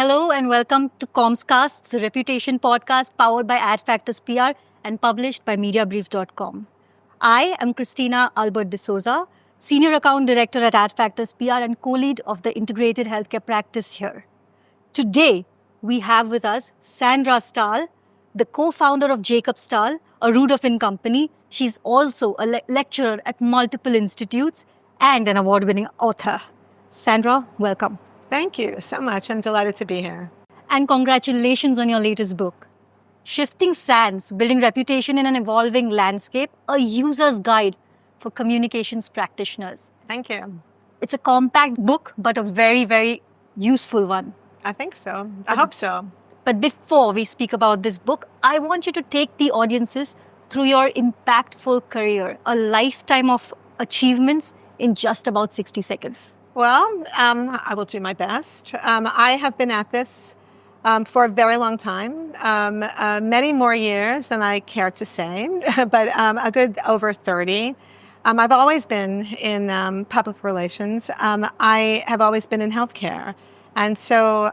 Hello and welcome to CommsCast, the reputation podcast powered by Adfactors PR and published by Mediabrief.com. I am Christina Dsouza, Senior Account Director at Adfactors PR and co-lead of the integrated healthcare practice here. Today, we have with us Sandra Stahl, the co-founder of Jacobstahl, a Rudolphin company. She's also a lecturer at multiple institutes and an award-winning author. Sandra, welcome. Thank you so much. I'm delighted to be here. And congratulations on your latest book, Shifting Sands, Building Reputation in an Evolving Landscape, a user's guide for communications practitioners. Thank you. It's a compact book, but a very, very useful one. I think so. I hope so. But before we speak about this book, I want you to take the audiences through your impactful career, a lifetime of achievements in just about 60 seconds. Well, I will do my best. I have been at this for a very long time, many more years than I care to say, but a good over 30. I've always been in public relations. I have always been in healthcare. And so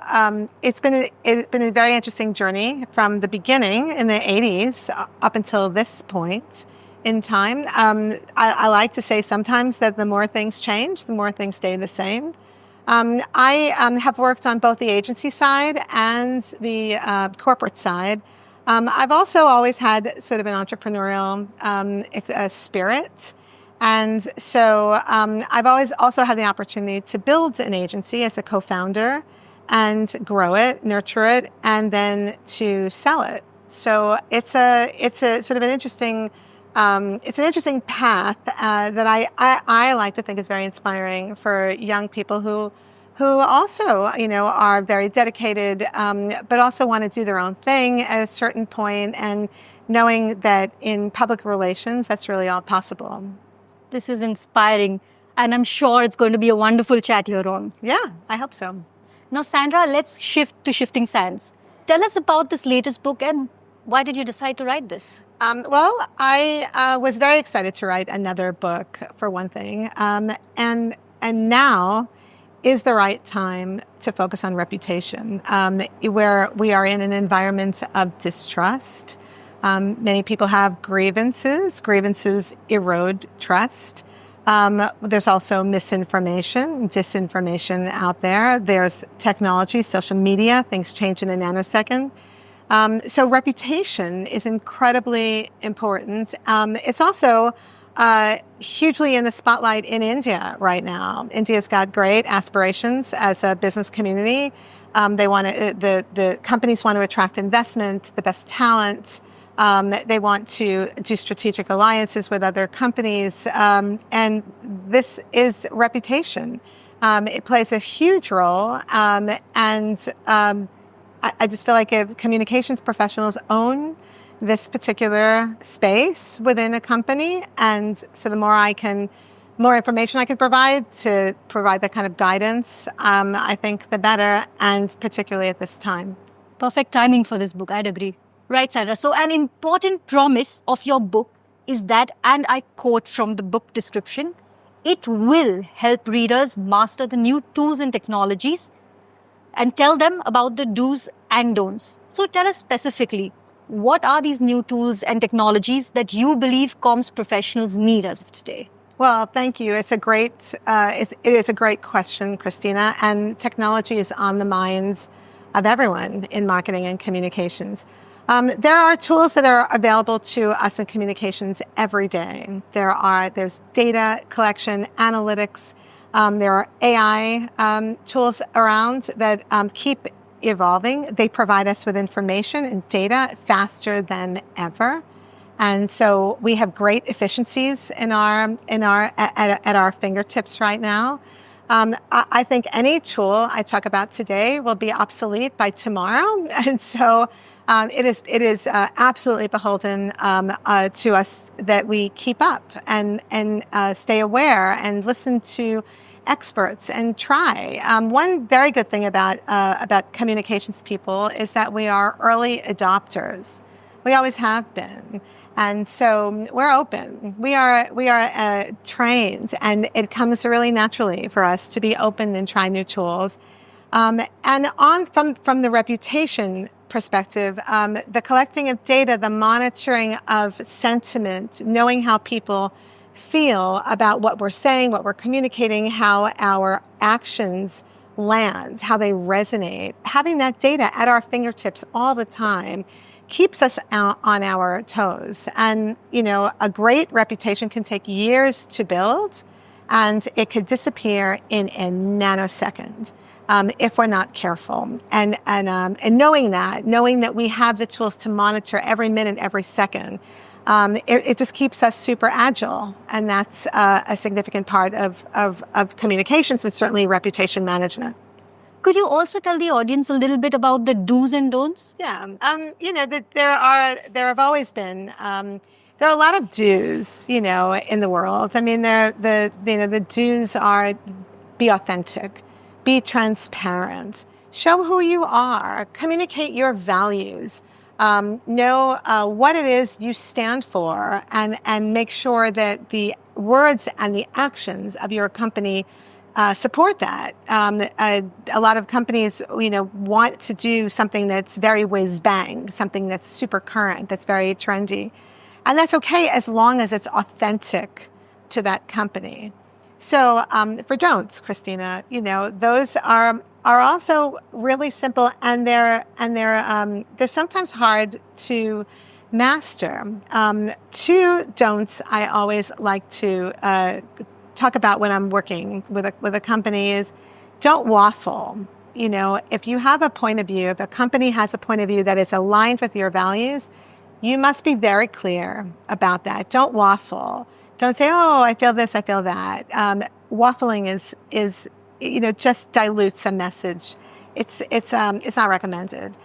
it's been a very interesting journey from the beginning in the 80s up until this point in time. I like to say sometimes that the more things change, the more things stay the same. I have worked on both the agency side and the corporate side. I've also always had sort of an entrepreneurial spirit. And so I've always also had the opportunity to build an agency as a co-founder and grow it, nurture it, and then to sell it. So it's a sort of an interesting path that I like to think is very inspiring for young people who also, are very dedicated, but also want to do their own thing at a certain point, and knowing that in public relations, that's really all possible. This is inspiring, and I'm sure it's going to be a wonderful chat here on. Yeah, I hope so. Now, Sandra, let's shift to Shifting Sands. Tell us about this latest book and why did you decide to write this? Well, I was very excited to write another book, for one thing, and now is the right time to focus on reputation, where we are in an environment of distrust. Many people have grievances. Grievances erode trust. There's also misinformation, disinformation out there. There's technology, social media. Things change in a nanosecond. So reputation is incredibly important. It's also hugely in the spotlight in India right now. India's got great aspirations as a business community. The companies want to attract investment, the best talent. They want to do strategic alliances with other companies. And this is reputation. It plays a huge role. I just feel like if communications professionals own this particular space within a company, and so the more information I can provide to provide that kind of guidance, I think the better, and particularly at this time. Perfect timing for this book, I'd agree. Right, Sandra. So an important promise of your book is that, and I quote from the book description, it will help readers master the new tools and technologies and tell them about the do's and don'ts. So tell us specifically, what are these new tools and technologies that you believe comms professionals need as of today? Well, thank you. It is a great question, Christina, and technology is on the minds of everyone in marketing and communications. There are tools that are available to us in communications every day. There's data collection, analytics. There are AI tools around that keep evolving. They provide us with information and data faster than ever, and so we have great efficiencies at our fingertips right now. I think any tool I talk about today will be obsolete by tomorrow, and so it is absolutely beholden to us that we keep up and stay aware and listen to experts and try. One very good thing about communications people is that we are early adopters. We always have been. And so we're open. We are trained, and it comes really naturally for us to be open and try new tools. And from the reputation perspective, the collecting of data, the monitoring of sentiment, knowing how people feel about what we're saying, what we're communicating, how our actions land, how they resonate, having that data at our fingertips all the time keeps us out on our toes. And, a great reputation can take years to build, and it could disappear in a nanosecond. If we're not careful. And knowing that we have the tools to monitor every minute, every second, it just keeps us super agile. And that's a significant part of communications and certainly reputation management. Could you also tell the audience a little bit about the do's and don'ts? Yeah. There have always been, there are a lot of do's, in the world. I mean, the do's are be authentic. Be transparent. Show who you are. Communicate your values. Know what it is you stand for, and make sure that the words and the actions of your company support that. A lot of companies, want to do something that's very whiz bang, something that's super current, that's very trendy, and that's okay as long as it's authentic to that company. So for don'ts, Christina, those are also really simple, and they're sometimes hard to master. Two don'ts I always like to talk about when I'm working with a company is don't waffle. If you have a point of view, if a company has a point of view that is aligned with your values, you must be very clear about that. Don't waffle. Don't say, oh, I feel this, I feel that. Waffling is just dilutes a message. It's not recommended.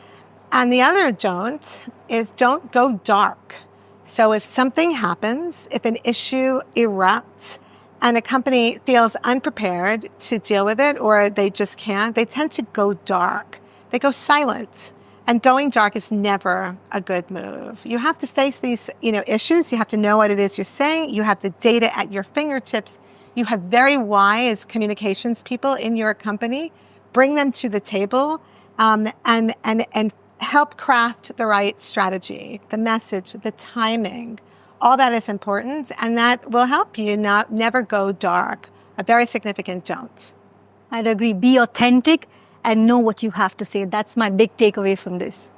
And the other don't is don't go dark. So if something happens, if an issue erupts and a company feels unprepared to deal with it, or they just can't, they tend to go dark. They go silent. And going dark is never a good move. You have to face these, issues. You have to know what it is you're saying. You have the data at your fingertips. You have very wise communications people in your company. Bring them to the table, and help craft the right strategy, the message, the timing. All that is important, and that will help you never go dark. A very significant don't. I'd agree. Be authentic and know what you have to say. That's my big takeaway from this.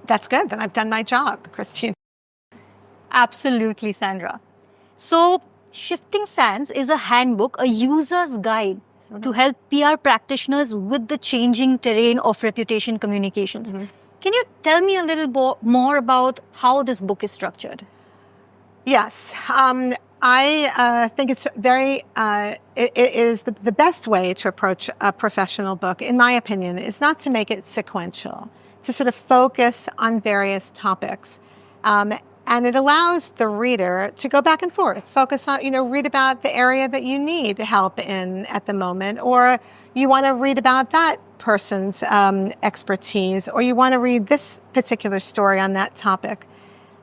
That's good. Then I've done my job, Christine. Absolutely, Sandra. So, Shifting Sands is a handbook, a user's guide to help PR practitioners with the changing terrain of reputation communications. Can you tell me a little more about how this book is structured? Yes. I think it's it is the best way to approach a professional book, in my opinion, is not to make it sequential, to sort of focus on various topics. And it allows the reader to go back and forth, focus on, read about the area that you need help in at the moment, or you want to read about that person's expertise, or you want to read this particular story on that topic.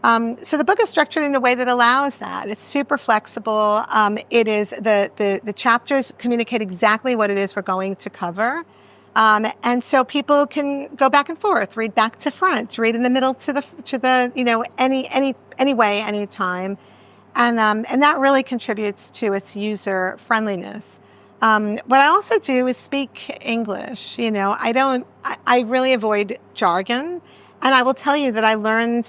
So the book is structured in a way that allows that. It's super flexible. It is the chapters communicate exactly what it is we're going to cover. And so people can go back and forth, read back to front, read in the middle to the any way, any time. And that really contributes to its user friendliness. What I also do is speak English. I really avoid jargon. And I will tell you that I learned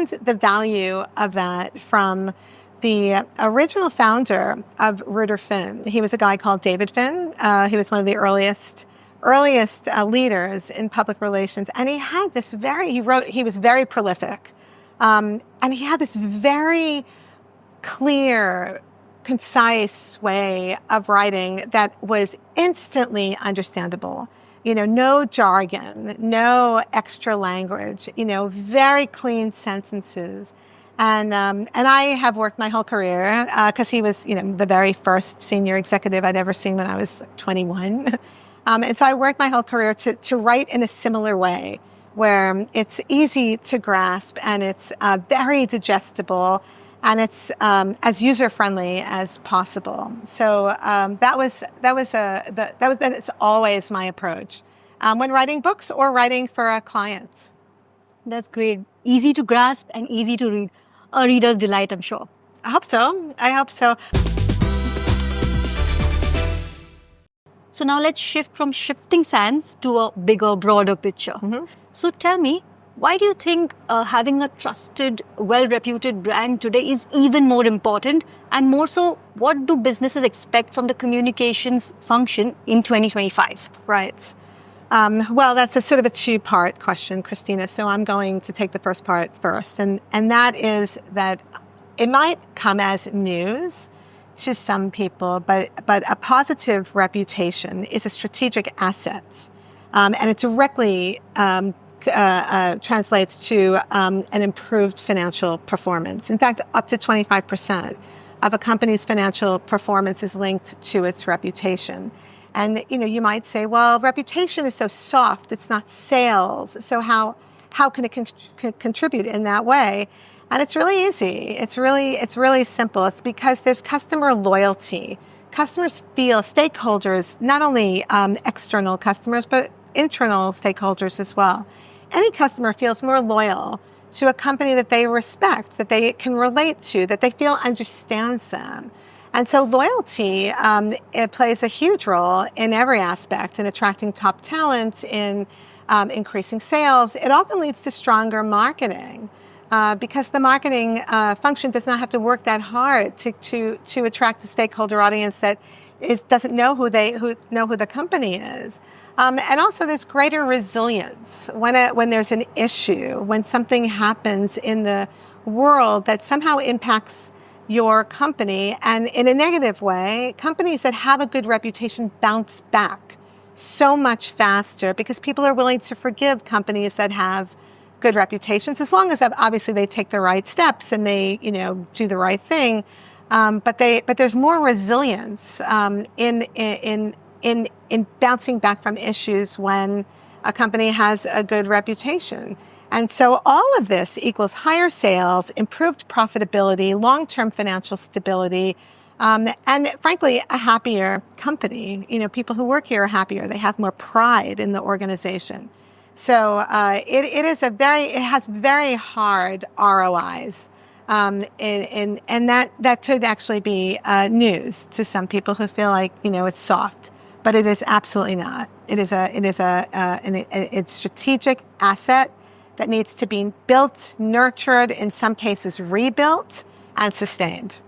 the value of that from the original founder of Reuters Finn. He was a guy called David Finn. He was one of the earliest leaders in public relations, and he had this he was very prolific, and he had this very clear, concise way of writing that was instantly understandable. No jargon, no extra language, very clean sentences. And I have worked my whole career, because he was, the very first senior executive I'd ever seen when I was 21. And so I worked my whole career to write in a similar way, where it's easy to grasp and it's very digestible. and it's as user-friendly as possible. So that's always my approach when writing books or writing for clients. That's great. Easy to grasp and easy to read. A reader's delight, I'm sure. I hope so. So now let's shift from shifting sands to a bigger, broader picture. Mm-hmm. So tell me, why do you think having a trusted, well-reputed brand today is even more important? And more so, what do businesses expect from the communications function in 2025? Right. Well, that's a sort of a two-part question, Christina. So I'm going to take the first part first. And that is that it might come as news to some people, but a positive reputation is a strategic asset. And it directly translates to an improved financial performance. In fact, up to 25% of a company's financial performance is linked to its reputation. And, you might say, well, reputation is so soft, it's not sales. So how can it contribute in that way? And it's really easy. It's really simple. It's because there's customer loyalty. Customers feel, stakeholders, not only external customers, but internal stakeholders as well. Any customer feels more loyal to a company that they respect, that they can relate to, that they feel understands them. And so loyalty, it plays a huge role in every aspect, in attracting top talent, in increasing sales. It often leads to stronger marketing. Because the marketing function does not have to work that hard to attract a stakeholder audience that doesn't know who the company is. And also there's greater resilience when there's an issue, when something happens in the world that somehow impacts your company. And in a negative way, companies that have a good reputation bounce back so much faster because people are willing to forgive companies that have good reputations, as long as obviously they take the right steps and they, do the right thing. But there's more resilience in bouncing back from issues when a company has a good reputation. And so all of this equals higher sales, improved profitability, long-term financial stability, and frankly, a happier company. People who work here are happier. They have more pride in the organization. So it has very hard ROIs, and that could actually be news to some people who feel like it's soft, but it is absolutely not. It's a strategic asset that needs to be built, nurtured, in some cases rebuilt, and sustained.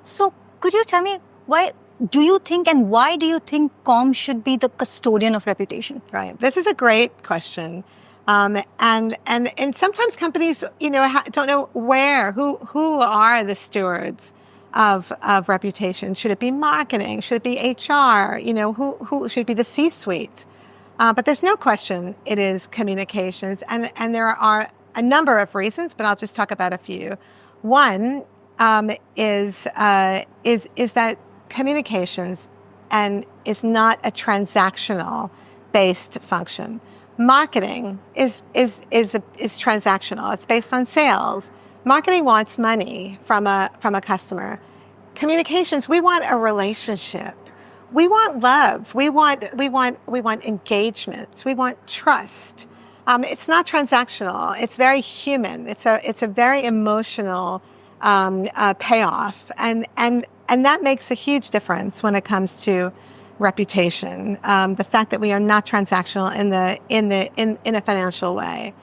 So could you tell me why do you think comms should be the custodian of reputation? Right. This is a great question. And sometimes companies, don't know who are the stewards of reputation. Should it be marketing? Should it be HR? Who should it be the C-suite? But there's no question it is communications. And there are a number of reasons, but I'll just talk about a few. One is that communications is not a transactional based function. Marketing is transactional. It's based on sales. Marketing wants money from a customer. Communications, we want a relationship. We want love. We want engagements. We want trust. It's not transactional. It's very human. It's a very emotional payoff, and that makes a huge difference when it comes to reputation. The fact that we are not transactional in a financial way.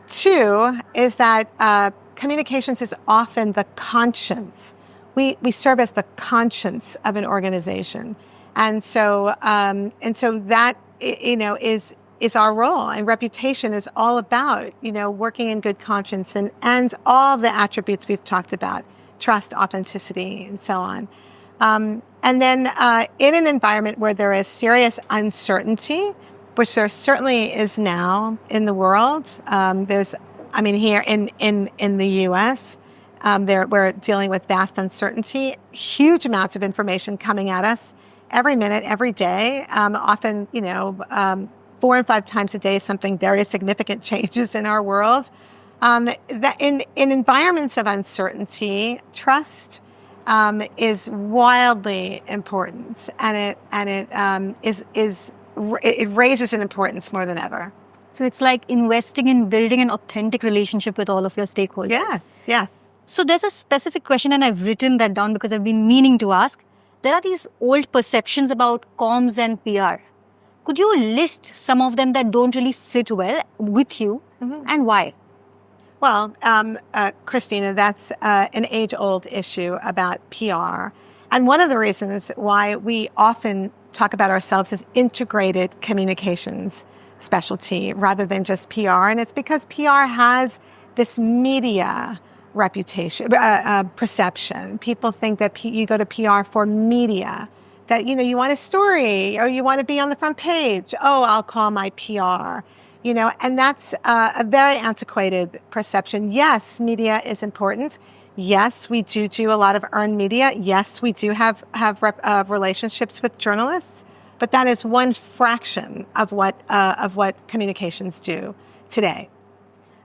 Two is that communications is often the conscience. We serve as the conscience of an organization, and so that is our role. And reputation is all about working in good conscience and all the attributes we've talked about: trust, authenticity, and so on. And then in an environment where there is serious uncertainty, which there certainly is now in the world, here in the U.S., we're dealing with vast uncertainty, huge amounts of information coming at us every minute, every day. Often, 4 and 5 times a day, something very significant changes in our world. That in environments of uncertainty, trust is wildly important, and it raises in importance more than ever. So it's like investing in building an authentic relationship with all of your stakeholders. Yes. So there's a specific question, and I've written that down because I've been meaning to ask. There are these old perceptions about comms and PR. Could you list some of them that don't really sit well with you, and why? Well, Christina, that's an age-old issue about PR. And one of the reasons why we often talk about ourselves as integrated communications specialty rather than just PR. And it's because PR has this media reputation, perception. People think that you go to PR for media, that, you want a story or you want to be on the front page. Oh, I'll call my PR. And that's a very antiquated perception. Yes, media is important. Yes, we do a lot of earned media. Yes, we do have relationships with journalists, but that is one fraction of what communications do today.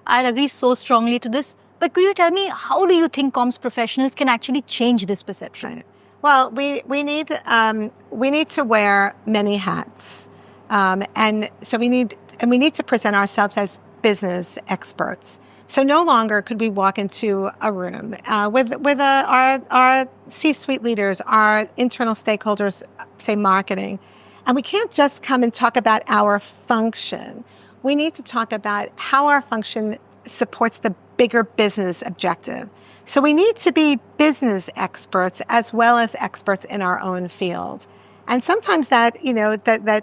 I agree so strongly to this. But could you tell me, how do you think comms professionals can actually change this perception? Right. Well, we need to wear many hats, and we need to present ourselves as business experts. So no longer could we walk into a room with our C-suite leaders, our internal stakeholders, say marketing, and we can't just come and talk about our function. We need to talk about how our function supports the bigger business objective. So we need to be business experts as well as experts in our own field. And sometimes that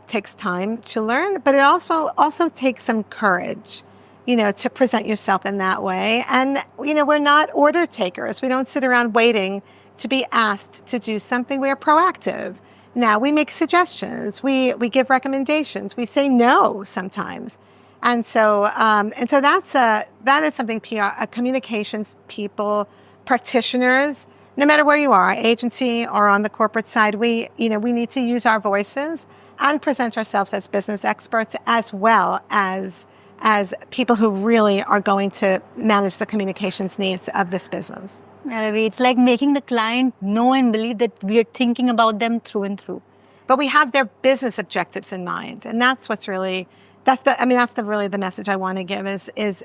takes time to learn, but it also takes some courage, to present yourself in that way. And, we're not order takers. We don't sit around waiting to be asked to do something. We're proactive. Now, we make suggestions. We give recommendations. We say no sometimes. And so that is something PR, communications people, practitioners, no matter where you are, agency or on the corporate side, we need to use our voices and present ourselves as business experts as well as people who really are going to manage the communications needs of this business. It's like making the client know and believe that we are thinking about them through and through. But we have their business objectives in mind, and that's really the message I want to give is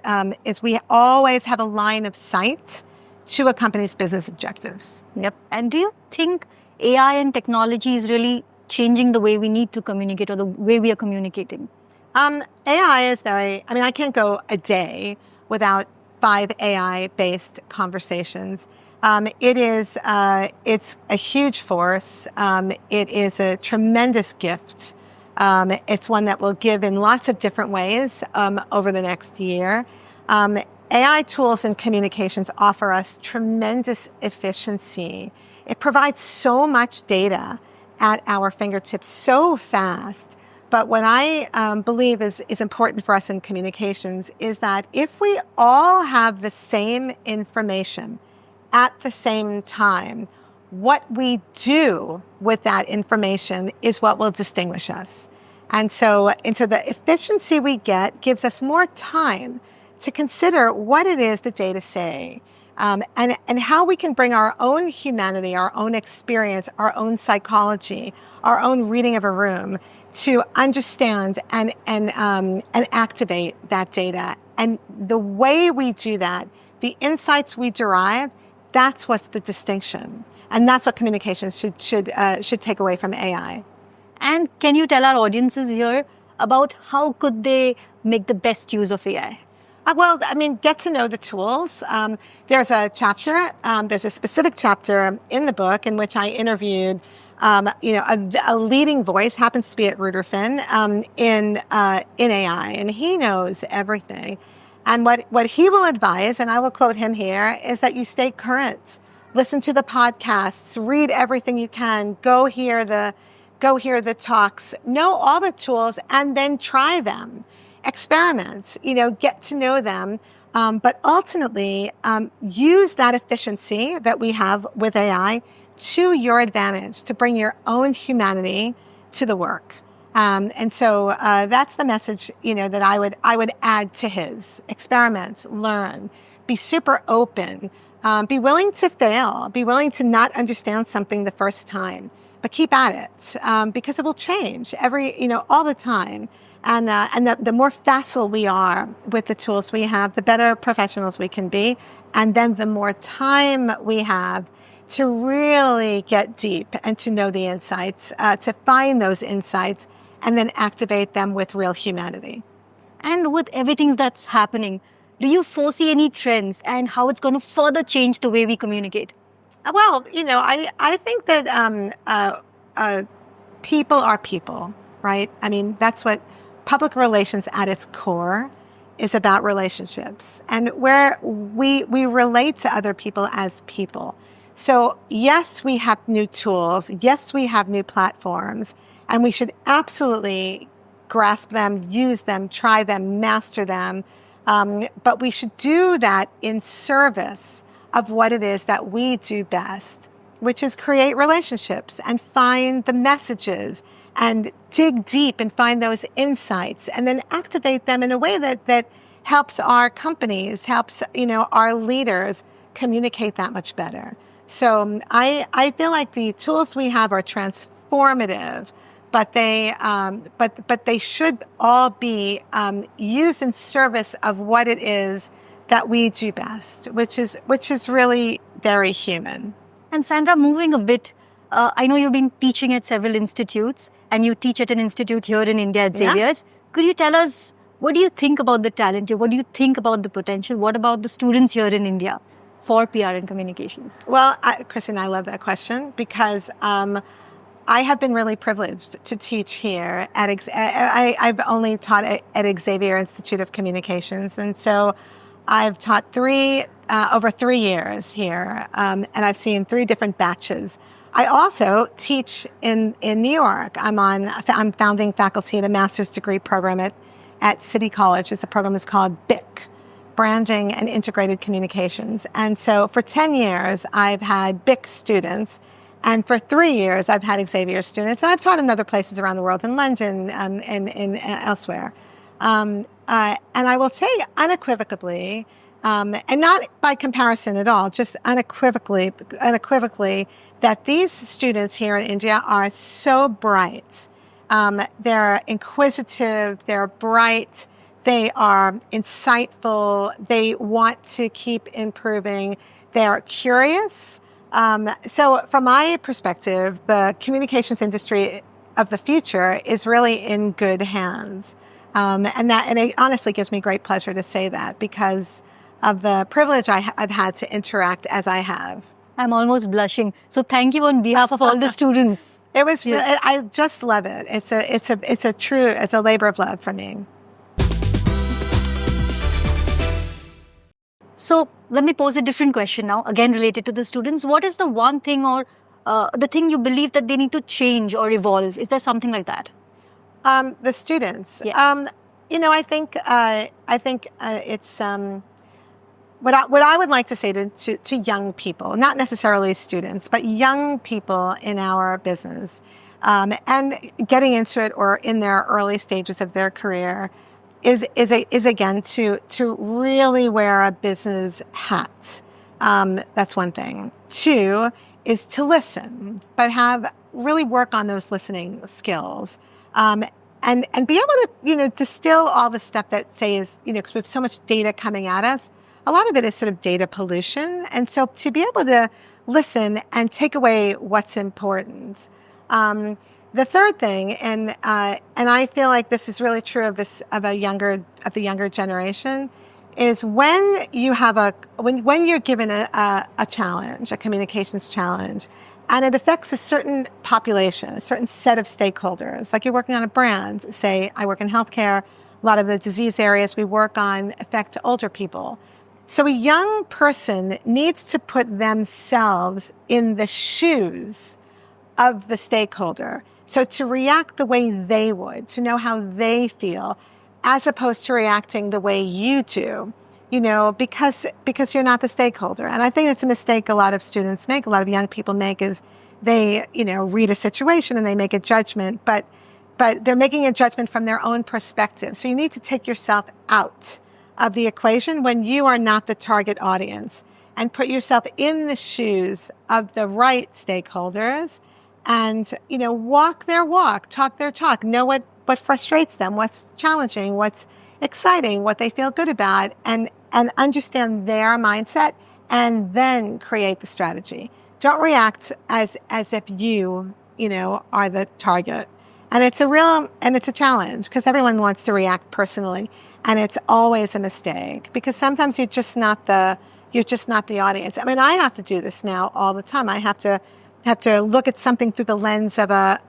we always have a line of sight to a company's business objectives. Yep. And do you think AI and technology is really changing the way we need to communicate or the way we are communicating? AI is I can't go a day without 5 AI-based conversations. It's a huge force. It is a tremendous gift. It's one that will give in lots of different ways over the next year. AI tools in communications offer us tremendous efficiency. It provides so much data at our fingertips so fast. But what I believe is important for us in communications is that if we all have the same information at the same time, what we do with that information is what will distinguish us. And so the efficiency we get gives us more time to consider what it is the data say, and how we can bring our own humanity, our own experience, our own psychology, our own reading of a room to understand and activate that data. And the way we do that, the insights we derive, that's what's the distinction. And that's what communications should take away from AI. And can you tell our audiences here about how could they make the best use of AI? Get to know the tools. There's a specific chapter in the book in which I interviewed, a leading voice, happens to be at Ruderfin, in AI, and he knows everything. And what he will advise, and I will quote him here, is that you stay current. Listen to the podcasts, read everything you can, go hear the talks, know all the tools, and then try them. Experiment, get to know them, but ultimately use that efficiency that we have with AI to your advantage, to bring your own humanity to the work. And so that's the message, that I would add to his. Experiment, learn, be super open, be willing to fail, be willing to not understand something the first time, but keep at it because it will change all the time. And the more facile we are with the tools we have, the better professionals we can be. And then the more time we have to really get deep and to know the insights, to find those insights and then activate them with real humanity. And with everything that's happening, do you foresee any trends and how it's going to further change the way we communicate? Well, I think that people are people, right? I mean, that's what public relations at its core is about, relationships, and where we relate to other people as people. So yes, we have new tools. Yes, we have new platforms, and we should absolutely grasp them, use them, try them, master them. But we should do that in service of what it is that we do best, which is create relationships and find the messages and dig deep and find those insights and then activate them in a way that helps our companies, helps, our leaders communicate that much better. So I feel like the tools we have are transformative, but they should all be used in service of what it is that we do best, which is really very human. And Sandra, moving a bit, I know you've been teaching at several institutes, and you teach at an institute here in India at Xavier's. Yeah. Could you tell us, what do you think about the talent here? What do you think about the potential? What about the students here in India for PR and communications? Well, Christina, I love that question because I have been really privileged to teach here at I've only taught at Xavier Institute of Communications, and so I've taught over 3 years here, and I've seen 3 different batches. I also teach in New York. I'm founding faculty at a master's degree program at City College. The program is called BIC, Branding and Integrated Communications. And so for 10 years, I've had BIC students. And for 3 years, I've had Xavier students. And I've taught in other places around the world, in London and elsewhere. And I will say unequivocally, and not by comparison at all, just unequivocally, that these students here in India are so bright. They're inquisitive, they're bright, they are insightful, they want to keep improving, they're curious. So from my perspective, the communications industry of the future is really in good hands. And it honestly gives me great pleasure to say that because of the privilege I've had to interact as I have. I'm almost blushing. So thank you on behalf of all the students. It was. Yes. I just love it. It's a labor of love for me. So let me pose a different question now, again related to the students. What is the one thing or the thing you believe that they need to change or evolve? Is there something like that? The students. Yes. I think it's. What I would like to say to young people, not necessarily students, but young people in our business, and getting into it or in their early stages of their career, is again to really wear a business hat. That's one thing. 2 is to listen, but really work on those listening skills, and be able to distill all the stuff that because we have so much data coming at us. A lot of it is sort of data pollution. And so to be able to listen and take away what's important. The third thing, and I feel like this is really true of the younger generation, is when you're given a challenge, a communications challenge, and it affects a certain population, a certain set of stakeholders, like you're working on a brand. Say, I work in healthcare. A lot of the disease areas we work on affect older people. So a young person needs to put themselves in the shoes of the stakeholder. So to react the way they would, to know how they feel, as opposed to reacting the way you do, because you're not the stakeholder. And I think it's a mistake a lot of students make, a lot of young people make, is they, read a situation and they make a judgment, but but they're making a judgment from their own perspective. So you need to take yourself out of the equation when you are not the target audience and put yourself in the shoes of the right stakeholders and, walk their walk, talk their talk, know what frustrates them, what's challenging, what's exciting, what they feel good about, and understand their mindset, and then create the strategy. Don't react as if you are the target. And it's a challenge because everyone wants to react personally. And it's always a mistake because sometimes you're just not the audience. I mean, I have to do this now all the time. I have to look at something through the lens of a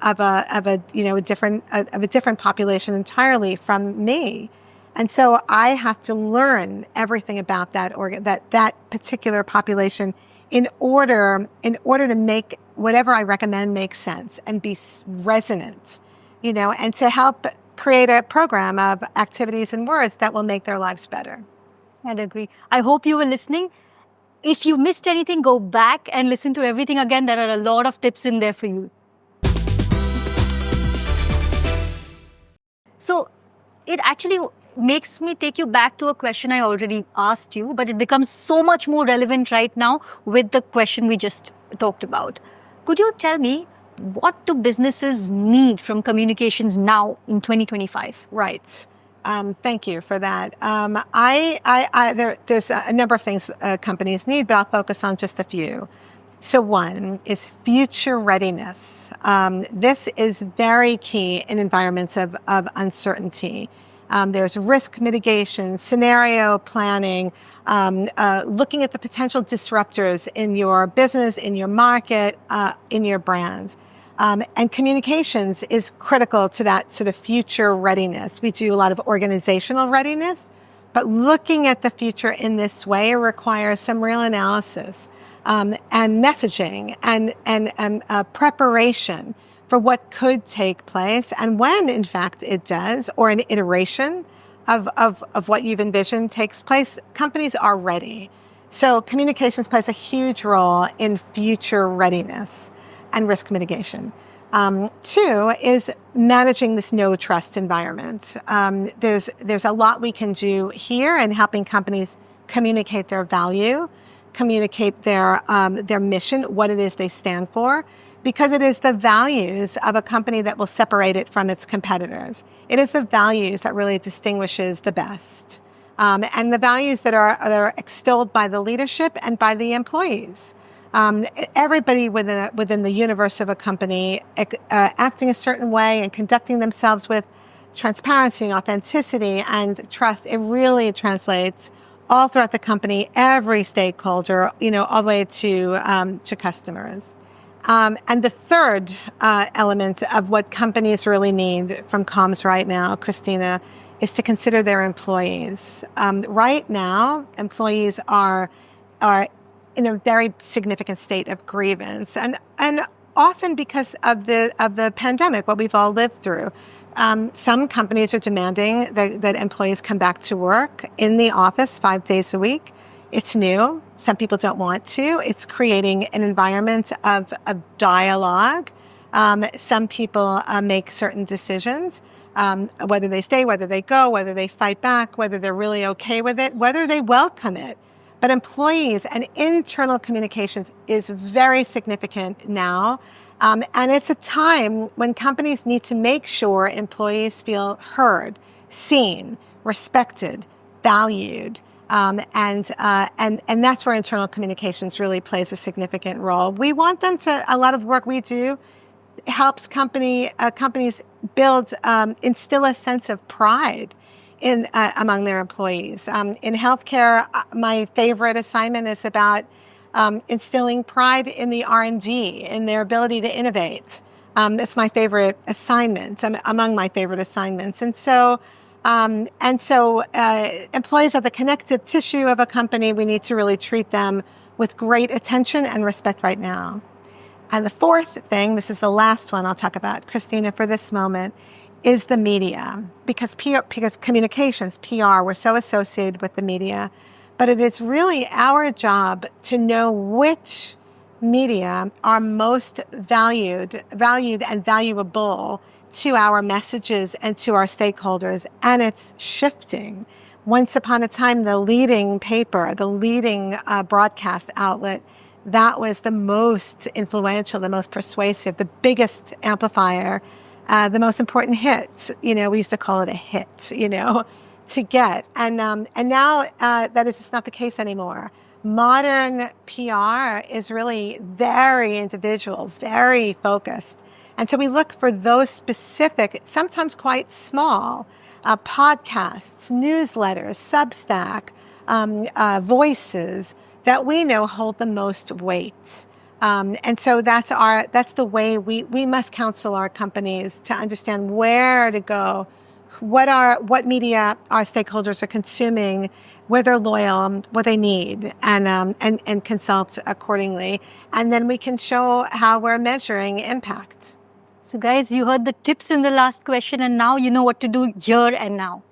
different population entirely from me. And so I have to learn everything about that particular population in order to make whatever I recommend make sense and be resonant, and to help create a program of activities and words that will make their lives better. I'd agree. I hope you were listening. If you missed anything, go back and listen to everything again. There are a lot of tips in there for you. So it actually makes me take you back to a question I already asked you, but it becomes so much more relevant right now with the question we just talked about. Could you tell me, what do businesses need from communications now in 2025? Right. Thank you for that. There's a number of things companies need, but I'll focus on just a few. So one is future readiness. This is very key in environments of uncertainty. There's risk mitigation, scenario planning, looking at the potential disruptors in your business, in your market, in your brands. And communications is critical to that sort of future readiness. We do a lot of organizational readiness, but looking at the future in this way requires some real analysis, and messaging and preparation for what could take place and when, in fact, it does, or an iteration of what you've envisioned takes place. Companies are ready. So communications plays a huge role in future readiness and risk mitigation. Two is managing this no trust environment. There's a lot we can do here in helping companies communicate their value, communicate their mission, what it is they stand for, because it is the values of a company that will separate it from its competitors. It is the values that really distinguishes the best, and the values that are extolled by the leadership and by the employees. Everybody within the universe of a company acting a certain way and conducting themselves with transparency and authenticity and trust, it really translates all throughout the company, every stakeholder, all the way to customers. And the third element of what companies really need from comms right now, Christina, is to consider their employees. Right now, employees are in a very significant state of grievance, and often because of the pandemic, what we've all lived through. Some companies are demanding that employees come back to work in the office 5 days a week. It's new. Some people don't want to. It's creating an environment of dialogue. Some people make certain decisions, whether they stay, whether they go, whether they fight back, whether they're really okay with it, whether they welcome it. But employees and internal communications is very significant now. And it's a time when companies need to make sure employees feel heard, seen, respected, valued. And that's where internal communications really plays a significant role. We want them to, a lot of work we do helps companies build, instill a sense of pride among their employees. In healthcare, my favorite assignment is about instilling pride in the R&D, in their ability to innovate. That's my favorite assignment, among my favorite assignments. And so employees are the connective tissue of a company. We need to really treat them with great attention and respect right now. And the fourth thing, this is the last one I'll talk about, Christina, for this moment, is the media. Because communications, PR, we're so associated with the media. But it is really our job to know which media are most valued and valuable to our messages and to our stakeholders, and it's shifting. Once upon a time, the leading paper, the leading broadcast outlet, that was the most influential, the most persuasive, the biggest amplifier, the most important hit. We used to call it a hit, to get. And now that is just not the case anymore. Modern PR is really very individual, very focused. And so we look for those specific, sometimes quite small, podcasts, newsletters, Substack, voices that we know hold the most weight. And so that's the way we must counsel our companies to understand where to go, what media our stakeholders are consuming, where they're loyal, what they need, and consult accordingly. And then we can show how we're measuring impact. So guys, you heard the tips in the last question, and now you know what to do here and now.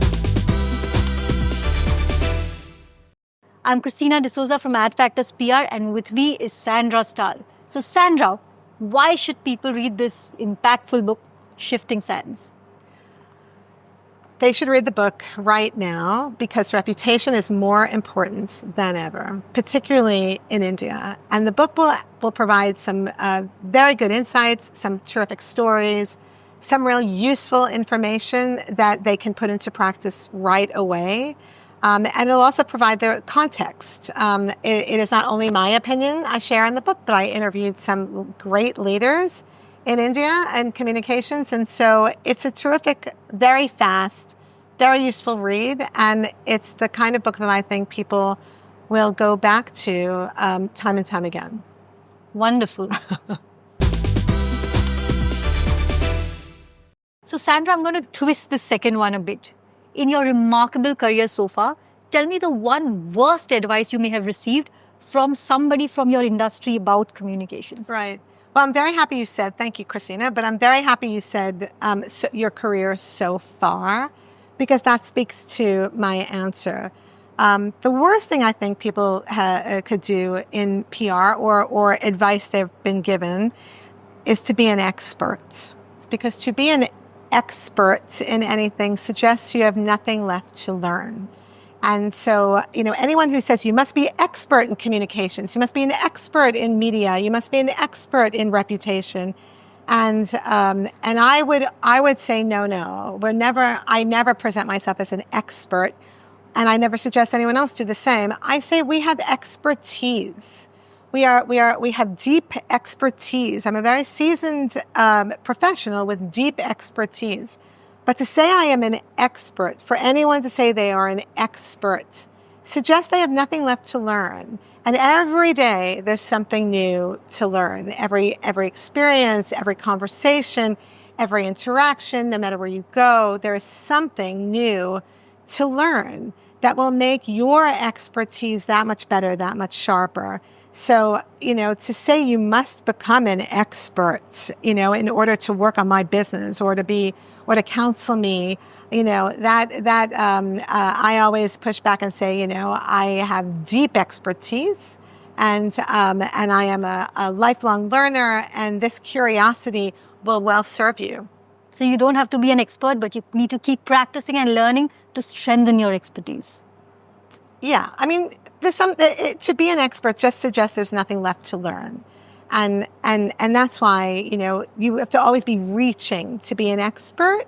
I'm Christina Dsouza from Adfactors PR, and with me is Sandra Stahl. So Sandra, why should people read this impactful book, Shifting Sands? They should read the book right now because reputation is more important than ever, particularly in India. And the book will provide some very good insights, some terrific stories, some real useful information that they can put into practice right away. And it'll also provide the context. It is not only my opinion I share in the book, but I interviewed some great leaders in India and communications. And so it's a terrific, very fast, very useful read. And it's the kind of book that I think people will go back to time and time again. Wonderful. So Sandra, I'm going to twist the second one a bit. In your remarkable career so far, tell me the one worst advice you may have received from somebody from your industry about communications. Right. Well, I'm very happy you said, thank you, Christina, but I'm very happy you said your career so far, because that speaks to my answer. The worst thing I think people could do in PR or advice they've been given is to be an expert. Because to be an expert in anything suggests you have nothing left to learn. And so, anyone who says you must be expert in communications, you must be an expert in media, you must be an expert in reputation. And I would say, no, I never present myself as an expert, and I never suggest anyone else do the same. I say we have expertise. We have deep expertise. I'm a very seasoned professional with deep expertise. But to say I am an expert, for anyone to say they are an expert, suggests they have nothing left to learn. And every day there's something new to learn. Every experience, every conversation, every interaction, no matter where you go, there is something new to learn that will make your expertise that much better, that much sharper. So, to say you must become an expert, in order to work on my business or to counsel me, I always push back and say, I have deep expertise and I am a lifelong learner, and this curiosity will well serve you. So you don't have to be an expert, but you need to keep practicing and learning to strengthen your expertise. Yeah, I mean, to be an expert just suggests there's nothing left to learn. And that's why, you have to always be reaching to be an expert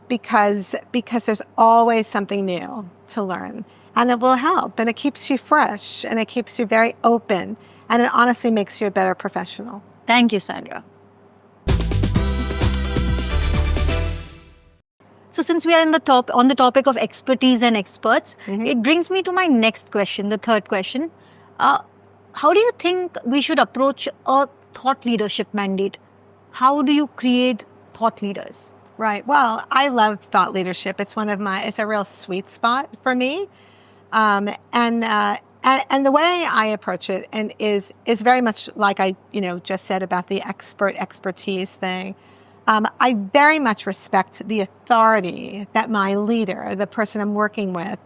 because there's always something new to learn. And it will help, and it keeps you fresh, and it keeps you very open, and it honestly makes you a better professional. Thank you, Sandra. So since we are on the topic of expertise and experts, it brings me to my next question, the third question. How do you think we should approach a thought leadership mandate? How do you create thought leaders? Right. Well, I love thought leadership. It's a real sweet spot for me. And the way I approach it is very much like I, just said about the expertise thing. I very much respect the authority that my leader, the person I'm working with,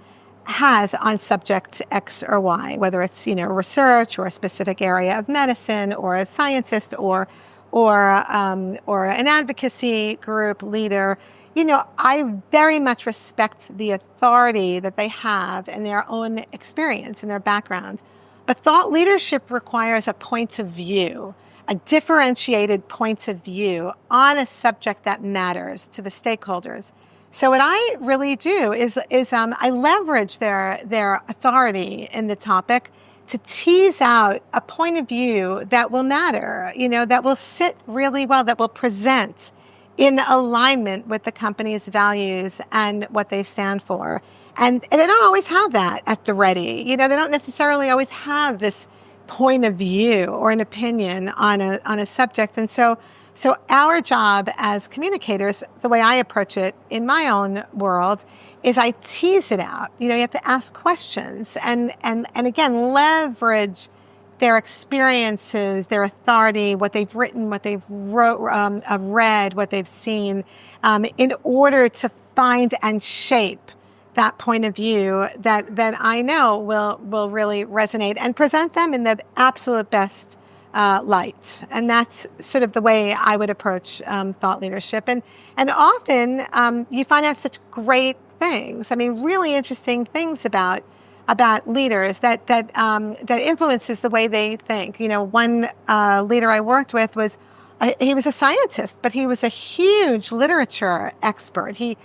has on subject X or Y, whether it's, research or a specific area of medicine or a scientist or or an advocacy group leader, I very much respect the authority that they have in their own experience and their background. But thought leadership requires a point of view, a differentiated point of view on a subject that matters to the stakeholders. So what I really do is I leverage their authority in the topic to tease out a point of view that will matter, that will sit really well, that will present in alignment with the company's values and what they stand for. And they don't always have that at the ready. They don't necessarily always have this point of view or an opinion on a subject. And so our job as communicators, the way I approach it in my own world, is I tease it out. You have to ask questions and again, leverage their experiences, their authority, what they've written, what they've read, what they've seen, in order to find and shape that point of view that I know will really resonate and present them in the absolute best light. And that's sort of the way I would approach thought leadership. And often you find out such great things. I mean, really interesting things about leaders that influences the way they think. One leader I worked with he was a scientist, but he was a huge literature expert. He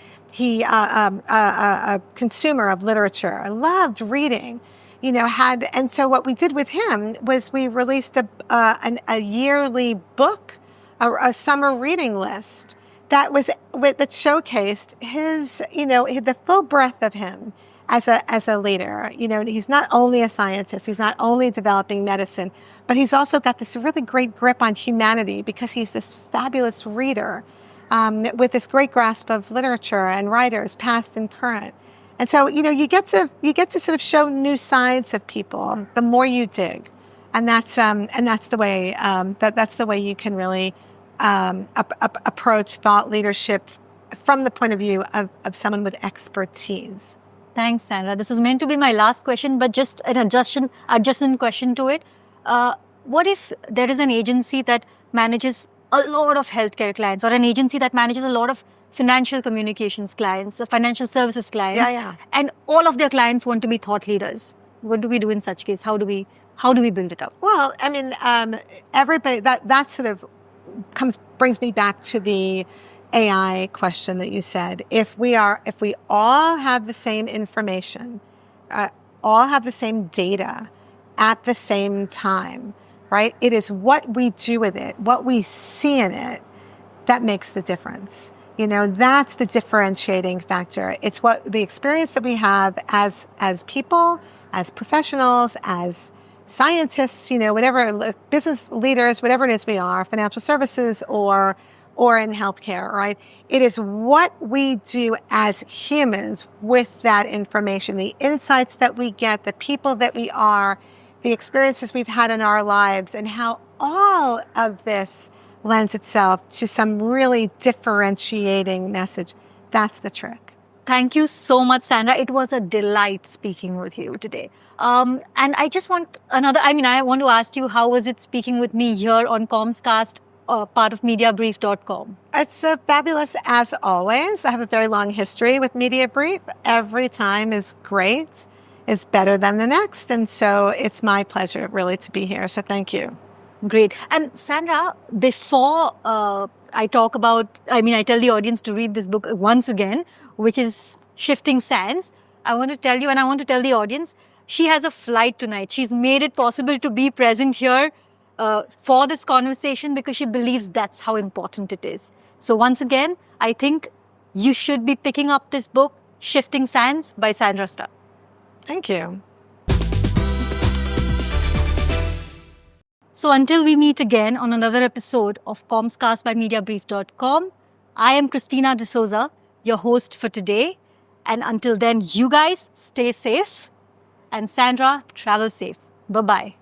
a consumer of literature. I loved reading. And so what we did with him was we released a yearly book, a summer reading list that showcased his, the full breadth of him as a leader. He's not only a scientist, he's not only developing medicine, but he's also got this really great grip on humanity because he's this fabulous reader, with this great grasp of literature and writers, past and current. And so, you get to sort of show new sides of people the more you dig, and that's the way that's the way you can really approach thought leadership from the point of view of someone with expertise. Thanks, Sandra. This was meant to be my last question, but just an adjacent question to it. What if there is an agency that manages a lot of healthcare clients, or an agency that manages a lot of financial communications clients, financial services clients, and all of their clients want to be thought leaders? What do we do in such case? How do we build it up? Well, I mean, everybody that sort of brings me back to the AI question that you said. If we all have the same information, all have the same data at the same time, right? It is what we do with it, what we see in it, that makes the difference. That's the differentiating factor. It's what the experience that we have as people, as professionals, as scientists, whatever, business leaders, whatever it is we are, financial services or in healthcare, right? It is what we do as humans with that information, the insights that we get, the people that we are, the experiences we've had in our lives, and how all of this lends itself to some really differentiating message. That's the trick. Thank you so much, Sandra. It was a delight speaking with you today. And I just want I want to ask you, how was it speaking with me here on CommsCast, part of Mediabrief.com? It's fabulous as always. I have a very long history with Mediabrief. Every time is great. It's better than the next. And so it's my pleasure really to be here. So thank you. Great. And Sandra, before I tell the audience to read this book once again, which is Shifting Sands, I want to tell you, and I want to tell the audience, she has a flight tonight. She's made it possible to be present here for this conversation because she believes that's how important it is. So once again, I think you should be picking up this book, Shifting Sands by Sandra Stahl. Thank you. So until we meet again on another episode of CommsCast by Mediabrief.com, I am Christina Dsouza, your host for today. And until then, you guys stay safe. And Sandra, travel safe. Bye-bye.